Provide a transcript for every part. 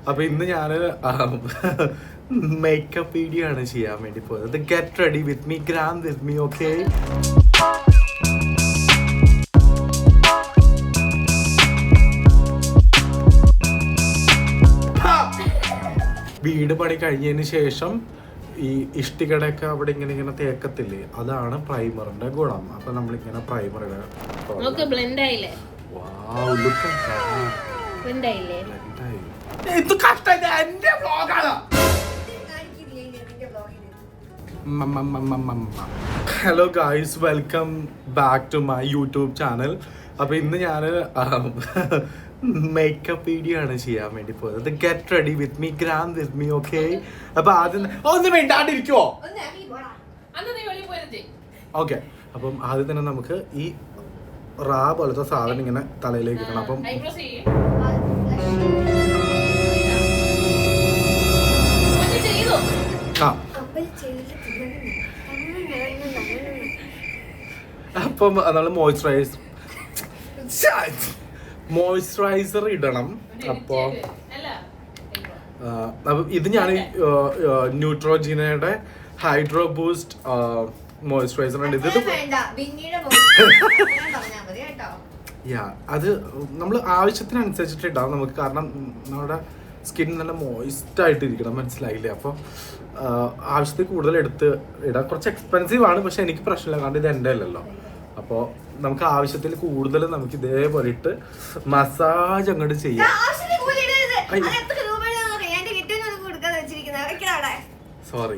അപ്പൊ ഇന്ന് ഞാൻ മേക്കപ്പ് വീഡിയോ ആണ് ചെയ്യാൻ വേണ്ടി പോയത്. Get ready with me, gram with me, okay? വീട് പണി കഴിഞ്ഞതിന് ശേഷം ഈ ഇഷ്ടികടയൊക്കെ അവിടെ ഇങ്ങനെ തേക്കത്തില്ലേ, അതാണ് പ്രൈമറിന്റെ ഗുണം. അപ്പൊ നമ്മളിങ്ങനെ പ്രൈമർ ഇടാം. Hello guys, welcome back to my YouTube channel. അപ്പൊ ഇന്ന് ഞാൻ മേക്കപ്പ് വീഡിയോ ആണ് ചെയ്യാൻ വേണ്ടി പോയത്. Get ready with me, gram with me, okay? അപ്പൊ ആദ്യം ഒന്ന് വേണ്ടാണ്ടിരിക്കുവോ? ഓക്കെ. അപ്പം ആദ്യം തന്നെ നമുക്ക് ഈ റാ പോലത്തെ സാധനം ഇങ്ങനെ തലയിലേക്ക് വെക്കണം. അപ്പം അപ്പം നമ്മൾ മോയ്സ്ചറൈസർ ഇടണം. അപ്പോൾ ഇത് ഞാൻ ന്യൂട്രോജിനയുടെ ഹൈഡ്രോ ബൂസ്റ്റ് മോയ്സ്ചറൈസർ ഉണ്ട്. ഇത് അത് നമ്മൾ ആവശ്യത്തിനനുസരിച്ചിട്ട് ഇടാം നമുക്ക്. കാരണം നമ്മുടെ സ്കിൻ നല്ല മോയിസ്റ്റ് ആയിട്ട് ഇരിക്കണം, മനസ്സിലായില്ലേ? അപ്പോൾ ആവശ്യത്തിൽ കൂടുതൽ എടുത്ത് ഇടാം. കുറച്ച് എക്സ്പെൻസീവ് ആണ്, പക്ഷെ എനിക്ക് പ്രശ്നമില്ല, കാരണം ഇത് എൻ്റെ അല്ലല്ലോ. അപ്പോൾ നമുക്ക് ആവശ്യത്തിൽ കൂടുതൽ നമുക്ക് ഇതേപോലെ ഇട്ട് മസാജ് അങ്ങോട്ട് ചെയ്യാം. സോറി,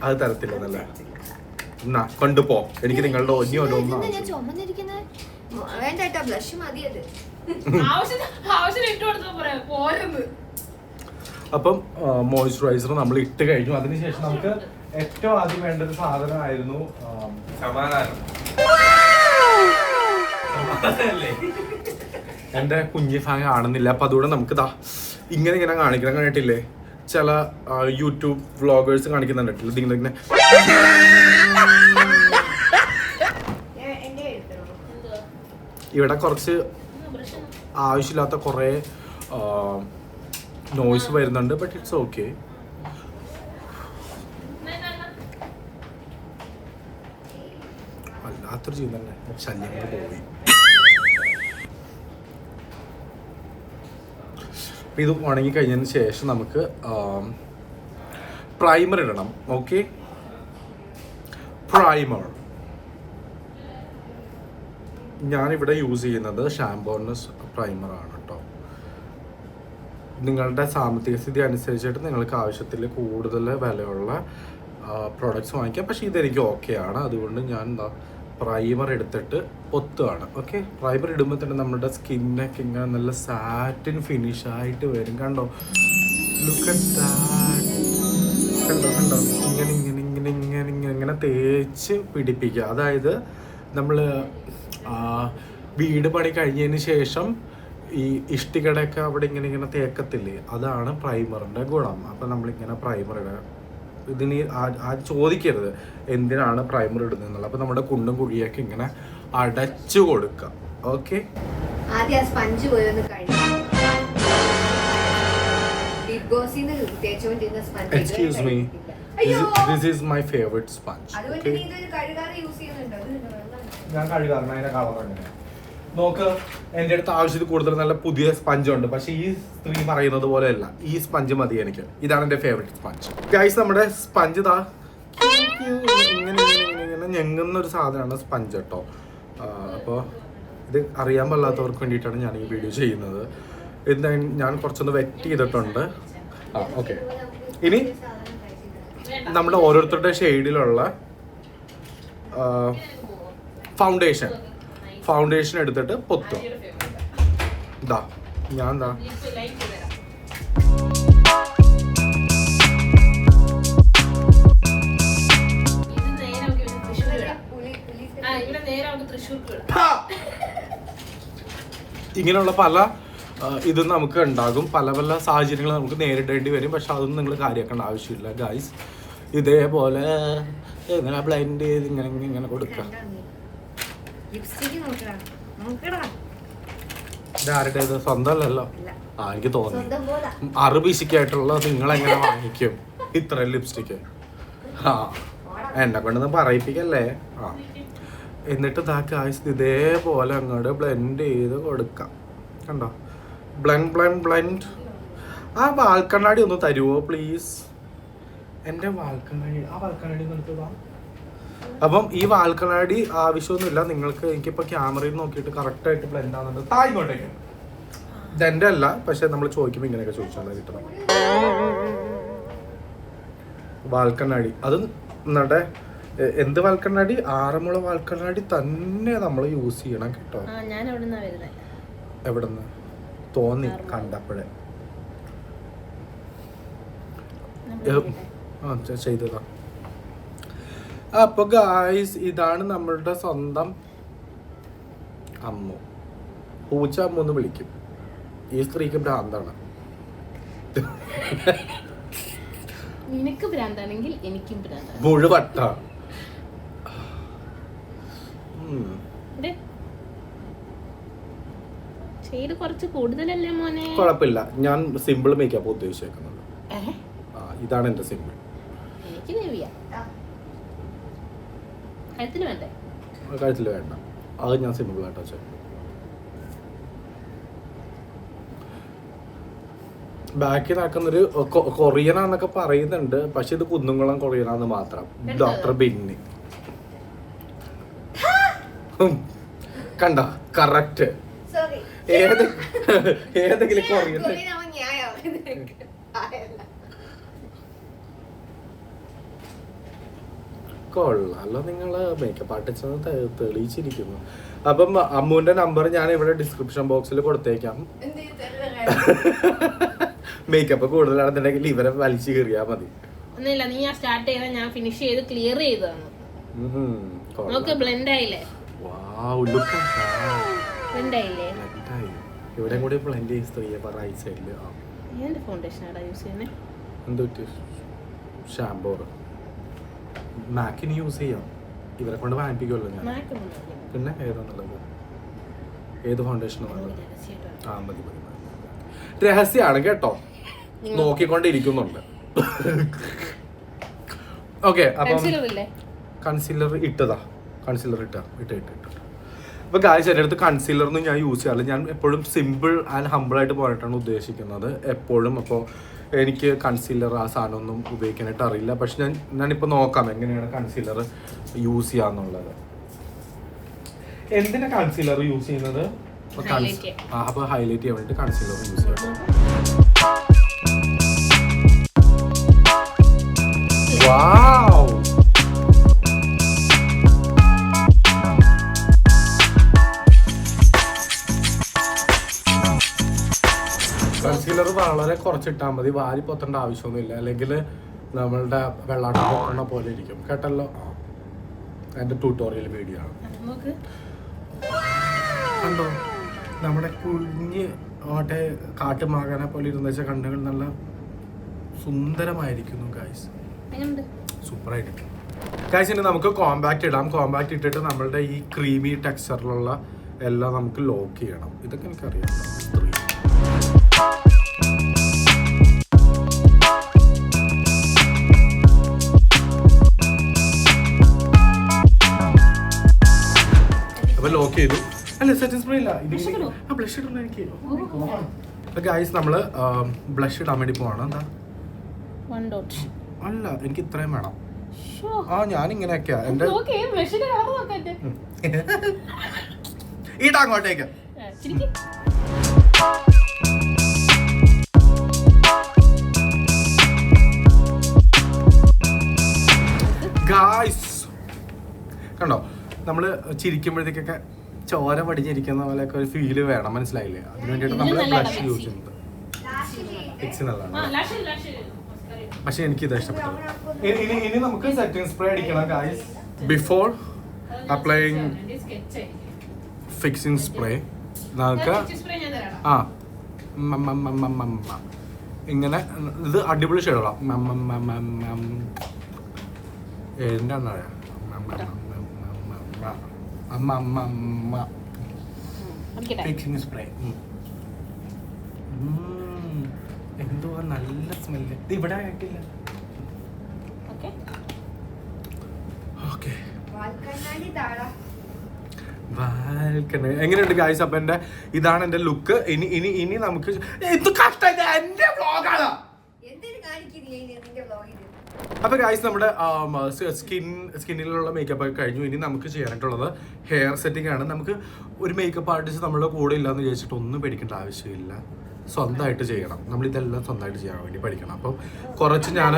അത് തരത്തില്ല. കൊണ്ടുപോ, എനിക്ക് നിങ്ങളുടെ ഒന്നും അപ്പം മോയ്സ്ചറൈസർ നമ്മൾ ഇട്ട് കഴിഞ്ഞു. അതിനുശേഷം നമുക്ക് ഏറ്റവും ആദ്യം വേണ്ട ഒരു സാധനമായിരുന്നു സമാധാനം. എന്റെ കുഞ്ഞി ഫാൻ കാണുന്നില്ല, അപ്പൊ അതുകൂടെ നമുക്ക് ഇങ്ങനെ കാണിക്കണം. കണ്ടിട്ടില്ലേ ചില യൂട്യൂബ് വ്ളോഗേഴ്സ് കാണിക്കുന്നുണ്ടില്ല, ഇങ്ങനെ ഇവിടെ കുറച്ച് ആവശ്യമില്ലാത്ത കുറെ നോയ്സ് വരുന്നുണ്ട്, ബട്ട് ഇറ്റ്സ് ഓക്കെ. വല്ലാത്തൊരു ജീവിതം തന്നെ, ശല്യങ്ങൾ പോയി. ഇത് ഉണങ്ങി കഴിഞ്ഞതിന് ശേഷം നമുക്ക് പ്രൈമർ ഇടണം, ഓക്കെ? പ്രൈമർ ഞാനിവിടെ യൂസ് ചെയ്യുന്നത് ഷാംബോർണസ് പ്രൈമറാണ് കേട്ടോ. നിങ്ങളുടെ സാമ്പത്തിക സ്ഥിതി അനുസരിച്ചിട്ട് നിങ്ങൾക്ക് ആവശ്യത്തിൽ കൂടുതൽ വിലയുള്ള പ്രോഡക്റ്റ്സ് വാങ്ങിക്കാം. പക്ഷേ ഇതെനിക്ക് ഓക്കെയാണ്, അതുകൊണ്ട് ഞാൻ പ്രൈമർ എടുത്തിട്ട് പൊത്തുകയാണ്, ഓക്കെ? പ്രൈമർ ഇടുമ്പോൾ തന്നെ നമ്മുടെ സ്കിന്നൊക്കെ ഇങ്ങനെ നല്ല സാറ്റിൻ ഫിനിഷ് ആയിട്ട് വരും. കണ്ടോ, ലുക്ക് അറ്റ് ദാറ്റ്. കണ്ടോ, ഇങ്ങനെ തേച്ച് പിടിപ്പിക്കുക. അതായത് നമ്മൾ വീട് പണി കഴിഞ്ഞതിന് ശേഷം ഈ ഇഷ്ടികടയൊക്കെ അവിടെ ഇങ്ങനെ തേക്കത്തില്ലേ, അതാണ് പ്രൈമറിൻ്റെ ഗുണം. അപ്പം നമ്മളിങ്ങനെ പ്രൈമർ ഇടുക. ഇതിന് ചോദിക്കരുത് എന്തിനാണ് പ്രൈമർ ഇടുന്നത്. അപ്പൊ നമ്മുടെ കുണ്ടും കുഴിയൊക്കെ ഇങ്ങനെ അടച്ചു കൊടുക്കുക, okay? Excuse me, this is my favourite sponge. ഞാൻ കഴുകാറുണ്ട്, അതിന്റെ കളർ അങ്ങനെ നോക്ക്. എൻ്റെ അടുത്ത് ആവശ്യത്തിൽ കൂടുതൽ നല്ല പുതിയ സ്പഞ്ച് ഉണ്ട്, പക്ഷെ ഈ സ്ത്രീ പറയുന്നത് പോലെയല്ല. ഈ സ്പഞ്ച് മതി എനിക്ക്, ഇതാണ് എൻ്റെ ഫേവറേറ്റ് സ്പഞ്ച്. ഗൈസ്, നമ്മുടെ സ്പഞ്ച് ഇങ്ങനെ ഞെങ്ങുന്ന ഒരു സാധനമാണ് സ്പഞ്ച് കേട്ടോ. അപ്പോൾ ഇത് അറിയാൻ പാടില്ലാത്തവർക്ക് വേണ്ടിയിട്ടാണ് ഞാൻ ഈ വീഡിയോ ചെയ്യുന്നത്. ഇത് ഞാൻ കുറച്ചൊന്ന് വെറ്റ് ചെയ്തിട്ടുണ്ട്. ഓക്കെ. ഇനി നമ്മുടെ ഓരോരുത്തരുടെ ഷെയ്ഡിലുള്ള ഫൗണ്ടേഷൻ എടുത്തിട്ട് പൊത്തുക. ഞാൻ ഇങ്ങനെയുള്ള പല ഇതും നമുക്ക് ഉണ്ടാകും. പല പല സാഹചര്യങ്ങൾ നമുക്ക് നേരിടേണ്ടി വരും. പക്ഷെ അതൊന്നും നിങ്ങൾ കാര്യമാക്കേണ്ട ആവശ്യമില്ല ഗായ്സ്. ഇതേപോലെ ഇങ്ങനെ ബ്ലെൻഡ് ചെയ്ത് ഇങ്ങനെ കൊടുക്കുക. ആരുടേത്? സ്വന്തമല്ലല്ലോ. ആ എനിക്ക് തോന്നി. അറുപീശിക്കായിട്ടുള്ള നിങ്ങളെങ്ങനെ വാങ്ങിക്കും ഇത്ര ലിപ്സ്റ്റിക്ക്? ആ എന്നെ കൊണ്ടൊന്നും പറയിപ്പിക്കല്ലേ. ആ എന്നിട്ട് ഇതേപോലെ അങ്ങോട്ട് ബ്ലെൻഡ് ചെയ്ത് കൊടുക്കാം. കണ്ടോ? ബ്ലെൻഡ്. ആ വാൽക്കണ്ണാടി ഒന്ന് തരുമോ പ്ലീസ്? എൻ്റെ വാൽക്കണ്ണാടി, ആ വാൽക്കണ്ണാടി നിർത്തുക. അപ്പം ഈ വാൽക്കണ്ണാടി ആവശ്യമൊന്നുമില്ല നിങ്ങൾക്ക്. എനിക്കിപ്പോൾ ക്യാമറയിൽ നോക്കിയിട്ട് കറക്റ്റായിട്ട് ബ്ലെൻഡ് ആവുന്നുണ്ട്. ഇങ്ങോട്ടേക്ക് ഇതെൻ്റെ അല്ല, പക്ഷെ നമ്മൾ ചോദിക്കുമ്പോൾ ഇങ്ങനെയൊക്കെ ചോദിച്ചാൽ കിട്ടണം. വാൽക്കണ്ണാടി അത് നമ്മുടെ എന്ത് വാൽക്കണ്ണാടി? ആറന്മുള വാൽക്കണ്ണാടി തന്നെ നമ്മൾ യൂസ് ചെയ്യണം കേട്ടോ. എവിടുന്ന് തോന്നി കണ്ടപ്പോഴേ ചെയ്തതാ. അപ്പൊ ഗായ്സ് ഇതാണ് നമ്മളുടെ സ്വന്തം അമ്മു. പൂച്ച അമ്മു എന്ന് വിളിക്കും. ഈ സ്ത്രീക്ക് ഭ്രാന്താണ്. നിനക്ക് ഭ്രാന്താണെങ്കിൽ എനിക്കും ഭ്രാന്താണ്. മുഴുവട്ട ഷെയ്ഡ് കുറച്ച് കൂടുതലല്ലേ മോനെ? കുഴപ്പമില്ല, ഞാൻ സിമ്പിൾ മേക്കപ്പ് ഉദ്ദേശിക്കുന്നത്. ഇതാണ് എന്റെ സിമ്പിൾ. എനിക്ക് ദേവിയാ. കഴുത്തിൽ വേണ്ടേ? കഴുത്തിൽ വേണ്ട, അത് ഞാൻ സിമ്പിൾ ആയിട്ടാ ചെയ്യും. ബാക്കിൽ നടക്കുന്നൊരു കൊറിയനാന്നൊക്കെ പറയുന്നുണ്ട്, പക്ഷെ ഇത് കുന്നുംകുളം കൊറിയനാന്ന് മാത്രം. ഡോക്ടർ ബിന്നി കണ്ട കറക്റ്റ്. ഏതെങ്കിലും കൊറിയൻ കൊള്ളാലോ. നിങ്ങള് മേക്കപ്പ് ആർട്ടിസ്റ്റ് തെളിയിച്ചിരിക്കുന്നു. അപ്പം അമ്മുവിന്റെ നമ്പർ ഞാൻ ഇവിടെ ഡിസ്ക്രിപ്ഷൻ ബോക്സിൽ കൊടുത്തേക്കാം. മേക്കപ്പ് കൂടുതലാണെന്നുണ്ടെങ്കിൽ ഇവരെ വലിച്ചു കയറിയാ മതി. ഒന്നുമില്ല, നീ ഞാൻ സ്റ്റാർട്ട് ചെയ്താൽ ഞാൻ ഫിനിഷ് ചെയ്ത് ക്ലിയർ ചെയ്തതാണ്. ബ്ലെൻഡ് ആയില്ലേ? ഇവിടെ കൂടി ബ്ലെൻഡ് ചെയ്ത് സ്ത്രീയെ റൈറ്റ് സൈഡില്. ഏത് ഫൗണ്ടേഷൻ ആടാ യൂസ് ചെയ്യുന്നത്? എന്ത് ഷാമ്പൂ മാക്കിന് യൂസ് ചെയ്യാം. ഇവരെ കൊണ്ട് വാങ്ങിപ്പിക്കുമല്ലോ ഞാൻ. പിന്നെ ഏതാന്നുള്ളത്? ഏത് ഫൗണ്ടേഷനും ആ മതി. രഹസ്യമാണ് കേട്ടോ, നോക്കിക്കൊണ്ടിരിക്കുന്നുണ്ട്. ഓക്കെ, അപ്പം കൺസീലർ ഇട്ടതാ. കൺസീലർ ഇട്ട. അപ്പോൾ ഗായ്സ് എൻ്റെ അടുത്ത് കൺസീലറൊന്നും ഞാൻ യൂസ് ചെയ്യാറില്ല. ഞാൻ എപ്പോഴും സിമ്പിൾ ആൻഡ് ഹമ്പിളായിട്ട് പോയിട്ടാണ് ഉദ്ദേശിക്കുന്നത് എപ്പോഴും. അപ്പോൾ എനിക്ക് കൺസീലർ ആ സാധനമൊന്നും ഉപയോഗിക്കാനായിട്ട് അറിയില്ല. പക്ഷെ ഞാനിപ്പോൾ നോക്കാം എങ്ങനെയാണ് കൺസീലർ യൂസ് ചെയ്യാന്നുള്ളത്. എന്തിനാ കൺസീലർ യൂസ് ചെയ്യുന്നത്? അപ്പോൾ ഹൈലൈറ്റ് ചെയ്യാൻ വേണ്ടിയിട്ട് കൺസീലർ യൂസ് ചെയ്യാം. വാവ്, കൺസീലർ വളരെ കുറച്ചിട്ടാൽ മതി, വാരി പൊത്തേണ്ട ആവശ്യമൊന്നുമില്ല. അല്ലെങ്കിൽ നമ്മളുടെ വെള്ളാട്ടം പൊക്കണ പോലെ ഇരിക്കും കേട്ടല്ലോ. എൻ്റെ ട്യൂട്ടോറിയൽ വീഡിയോ ആണ്. കണ്ടോ, നമ്മുടെ കുഞ്ഞ് മറ്റേ കാട്ടുമാകാനെ പോലെ ഇരുന്ന് വെച്ചാൽ കണ്ണുകൾ നല്ല സുന്ദരമായിരിക്കുന്നു ഗായ്സ്. സൂപ്പറായിരിക്കും ഗായ്സ്. ഇനി നമുക്ക് കോമ്പാക്റ്റ് ഇടാം. കോമ്പാക്റ്റ് ഇട്ടിട്ട് നമ്മളുടെ ഈ ക്രീമി ടെക്സ്ചറിലുള്ള എല്ലാം നമുക്ക് ലോക്ക് ചെയ്യണം. ഇതൊക്കെ എനിക്കറിയാം. ലോക്ക് ചെയ്തു. അല്ല സെറ്റിംഗ് സ്പ്രേ ഇല്ല, ബ്ലഷ് ഇടണം എനിക്ക്. ഗായ്സ് നമ്മള് ബ്ലഷ് ഇടാൻ വേണ്ടി പോവാണ്. എന്താ അല്ല, എനിക്ക് ഇത്രയും വേണം. ആ ഞാൻ ഇങ്ങനെയൊക്കെയാ എന്റെ ഇടാ അങ്ങോട്ടേക്ക്. ഗായ്സ് കണ്ടോ, നമ്മള് ചിരിക്കുമ്പോഴത്തേക്കൊക്കെ ചോര പടിഞ്ഞിരിക്കുന്ന പോലെയൊക്കെ ഒരു ഫീല് വേണം, മനസ്സിലായില്ലേ? അതിന് വേണ്ടിയിട്ട് നമ്മൾ ബ്ലഷ് യൂസ് ചെയ്യുന്നത്. പക്ഷെ എനിക്ക് ഇത് ഇഷ്ടപ്പെട്ടത്. ഇനി നമുക്ക് സെറ്റിംഗ് സ്പ്രേ അടിക്കണം guys. Before applying fixing spray നമുക്ക് ഇങ്ങനെ ഇത് അടിപൊളി ഷെയ്ഡാണ്. എന്താ ഫിക്സിംഗ് സ്പ്രേ സ്മെല്ല് ഇവിടെ ആയിട്ടില്ല. ഓക്കെ ഓക്കെ എങ്ങനെയുണ്ട് ഗായ്സ്? അപ്പൊ ഇതാണ് എന്റെ ലുക്ക്. ഇനി നമുക്ക് എന്റെ വ്ളോഗാണ്. അപ്പൊ ഗായ്സ് നമ്മുടെ സ്കിന്നിലുള്ള മേക്കപ്പ് ഒക്കെ കഴിഞ്ഞു. ഇനി നമുക്ക് ചെയ്യാനായിട്ടുള്ളത് ഹെയർ സെറ്റിംഗ് ആണ്. നമുക്ക് ഒരു മേക്കപ്പ് ആർട്ടിസ്റ്റ് നമ്മുടെ കൂടെ ഇല്ലാന്ന് വിചാരിച്ചിട്ട് ഒന്നും പേടിക്കേണ്ട ആവശ്യമില്ല. സ്വന്തമായിട്ട് ചെയ്യണം. നമ്മൾ ഇതെല്ലാം സ്വന്തമായിട്ട് ചെയ്യാൻ വേണ്ടി പഠിക്കണം. അപ്പം കുറച്ച് ഞാൻ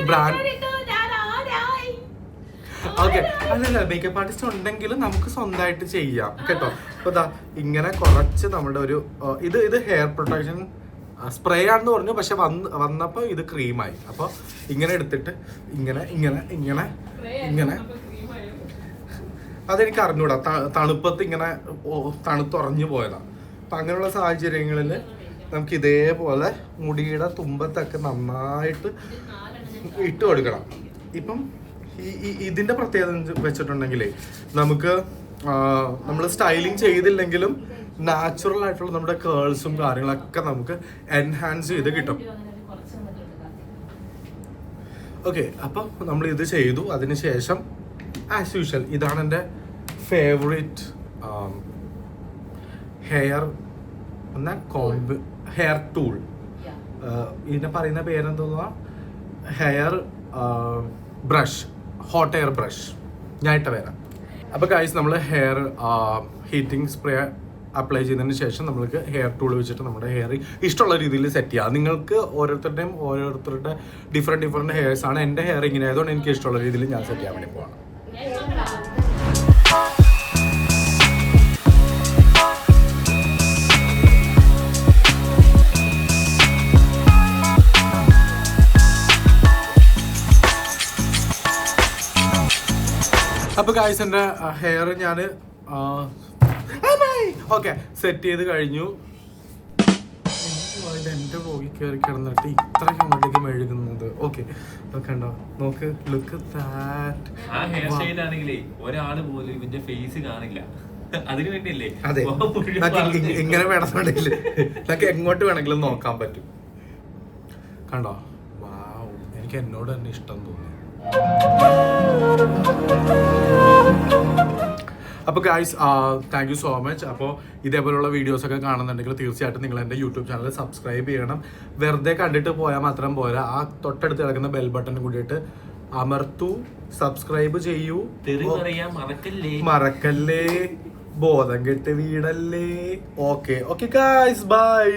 ബ്രാൻഡ് ഓക്കെ അല്ലല്ല മേക്കപ്പ് ആർട്ടിസ്റ്റ് ഉണ്ടെങ്കിൽ നമുക്ക് സ്വന്തമായിട്ട് ചെയ്യാം കേട്ടോ. അപ്പൊ ഇതാ ഇങ്ങനെ കുറച്ച് നമ്മുടെ ഒരു ഇത് ഹെയർ പ്രൊട്ടക്ഷൻ സ്പ്രേ ആണെന്ന് പറഞ്ഞു, പക്ഷെ വന്നപ്പോൾ ഇത് ക്രീമായി. അപ്പോൾ ഇങ്ങനെ എടുത്തിട്ട് ഇങ്ങനെ ഇങ്ങനെ ഇങ്ങനെ ഇങ്ങനെ അതെനിക്ക് അറിഞ്ഞൂടാ. തണുപ്പത്ത് ഇങ്ങനെ തണുത്തുറഞ്ഞു പോയതാണ്. അപ്പം അങ്ങനെയുള്ള സാഹചര്യങ്ങളിൽ നമുക്ക് ഇതേപോലെ മുടിയുടെ തുമ്പത്തൊക്കെ നന്നായിട്ട് ഇട്ട് കൊടുക്കണം. ഇപ്പം ഇതിൻ്റെ പ്രത്യേകത വെച്ചിട്ടുണ്ടെങ്കിലേ നമുക്ക് നമ്മൾ സ്റ്റൈലിങ് ചെയ്തില്ലെങ്കിലും നാച്ചുറൽ ആയിട്ടുള്ള നമ്മുടെ കേൾസും കാര്യങ്ങളൊക്കെ നമുക്ക് എൻഹാൻസ് ചെയ്ത് കിട്ടും. ഓക്കെ, അപ്പം നമ്മൾ ഇത് ചെയ്തു. അതിനുശേഷം ആസ് യൂഷ്വൽ ഇതാണ് എൻ്റെ ഫേവറേറ്റ് ഹെയർ ഹെയർ ടൂൾ. ഇതിനെ പറയുന്ന പേരെന്തോന്നാ? Hair brush, hot air brush. ഞാൻ ഇട്ട വരാം. അപ്പോൾ ഗൈസ് നമ്മൾ ഹെയർ ഹീറ്റിംഗ് സ്പ്രേ അപ്ലൈ ചെയ്തതിന് ശേഷം നമ്മൾക്ക് ഹെയർ ടൂൾ വെച്ചിട്ട് നമ്മുടെ ഹെയർ ഇഷ്ടമുള്ള രീതിയിൽ സെറ്റ് ചെയ്യാം. നിങ്ങൾക്ക് ഓരോരുത്തരുടെ ഡിഫറെൻറ്റ് ഹെയർസ് ആണ്. എൻ്റെ ഹെയർ ഇങ്ങനെ ആയതുകൊണ്ട് എനിക്ക് ഇഷ്ടമുള്ള രീതിയിൽ ഞാൻ സെറ്റ് ചെയ്യാൻ വേണ്ടി പോവാണ്. അപ്പോൾ ഗായ്സ് എൻ്റെ ഹെയർ ഞാൻ ഓക്കെ സെറ്റ് ചെയ്ത് കഴിഞ്ഞു. എൻ്റെ വ്ളോഗിൽ കയറി കിടന്നിട്ട് ഇത്ര അങ്ങോട്ടേക്ക് മെഴുകുന്നത്. ഓക്കെ കണ്ടോ, നോക്ക്, ലുക്ക് ദാറ്റ്. ആ ഹെയർ സ്റ്റൈൽ ആണെങ്കിലേ ഒരാള് പോലും ഇവന്റെ ഫേസ് കാണില്ല. അതിനു വേണ്ടിയല്ലേ? അതെ, ഇങ്ങനെ വേണമെന്നുണ്ടെങ്കിൽ നമുക്ക് എങ്ങോട്ട് വേണമെങ്കിലും നോക്കാൻ പറ്റും. കണ്ടോ, വാവ്, എനിക്ക് എന്നോട് തന്നെ ഇഷ്ടം തോന്നി. അപ്പോൾ guys thank you so much. അപ്പോൾ ഇതേപോലെയുള്ള വീഡിയോസൊക്കെ കാണുന്നുണ്ടെങ്കിൽ തീർച്ചയായിട്ടും നിങ്ങൾ എൻ്റെ യൂട്യൂബ് ചാനൽ സബ്സ്ക്രൈബ് ചെയ്യണം. വെറുതെ കണ്ടിട്ട് പോയാൽ മാത്രം പോരാ, ആ തൊട്ടടുത്ത് കിടക്കുന്ന ബെൽ ബട്ടൺ കൂടിയിട്ട് അമർത്തു, സബ്സ്ക്രൈബ് ചെയ്യൂ, മറക്കല്ലേ, ബോധം കെട്ട് വീടല്ലേ. Okay guys, by.